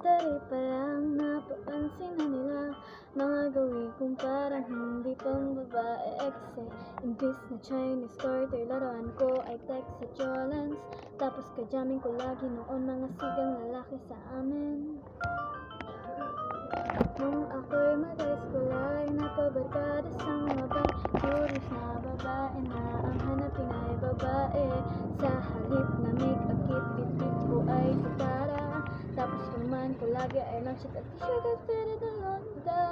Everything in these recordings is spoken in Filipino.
elementary pa lang napapansin na nila mga gawin kong parang hindi pang babae. Kasi imbis na Chinese quarter, laruan ko ay Texas Jolens. Tapos kajamin ko lagi noon mga sigang lalaki sa amin. Nung ako'y mag-high school ay napabarkada sa mga curious na babae na ang hanapin ay babae. Sa halip na make-up kit, bitbit ko ay gitara. Tapos naman ko lagi ay long shirt at t-shirt at fitted ang londa.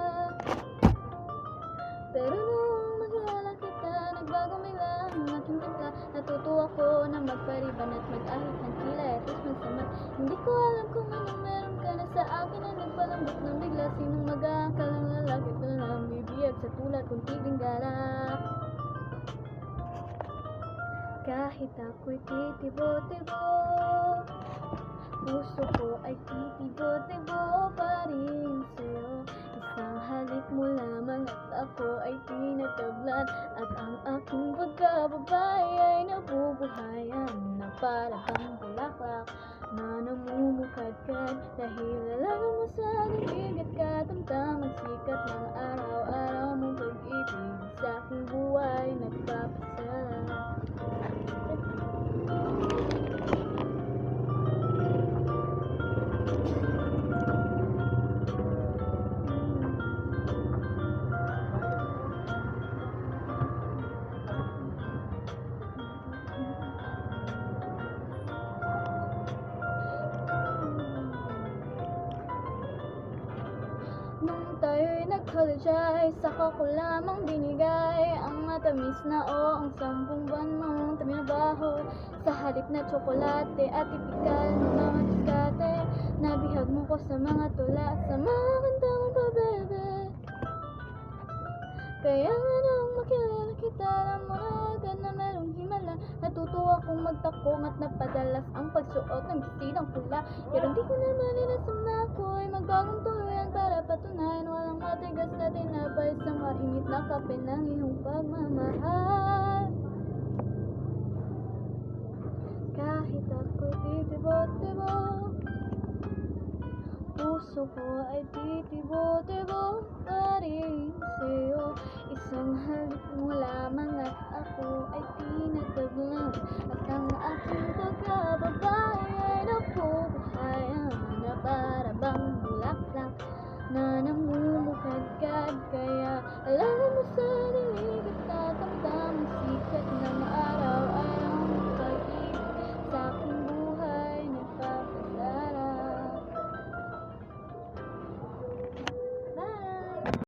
Pero nung magkilala kita, nagbagong bigla ang aking timpla. Natuto ako na magpariban at mag-ahit ng kilay at least magsamat. Hindi ko alam kung anong meron ka na sa akin na nagpalambot ng bigla. Sinong mag-aakalang lalaki pa lang bibiyag sa tulad kong tigring galak. Kahit ako'y titibo-tibo, puso ko ay titibo-tibo pa rin sa'yo. Isang halik mo lamang at ako ay tinatablan, at ang aking pagkababae ay nabubuhayan na para bang bulaklak na namumukadkad. Dahil lalaman mo sa daig at katamtamang sikat ng araw-araw mong pag-ibig sa aking buhay nagpapasaya. Nung tayo'y nag-college ay saka ko lamang binigay ang matamis na ang 10 buwan mong trabaho. Sa halip na tsokolate at tipikal ng mga diskate, nabihag mo ko sa mga tula, sa mga kanta mong pabebe. Kaya nga nung makilala kita, alam mo na agad na merong himala. Natuto akong magtakong at napadalas ang pagsuot ng bestidang pula. Pero di ko naman inasam na ako'y magbagong tuluyan para patunayan walang matigas na tinapay sa mainit na kape ng iyong pagmamahal. Kahit ako'y titibo-tibo, puso ko ay titibo-tibo pa rin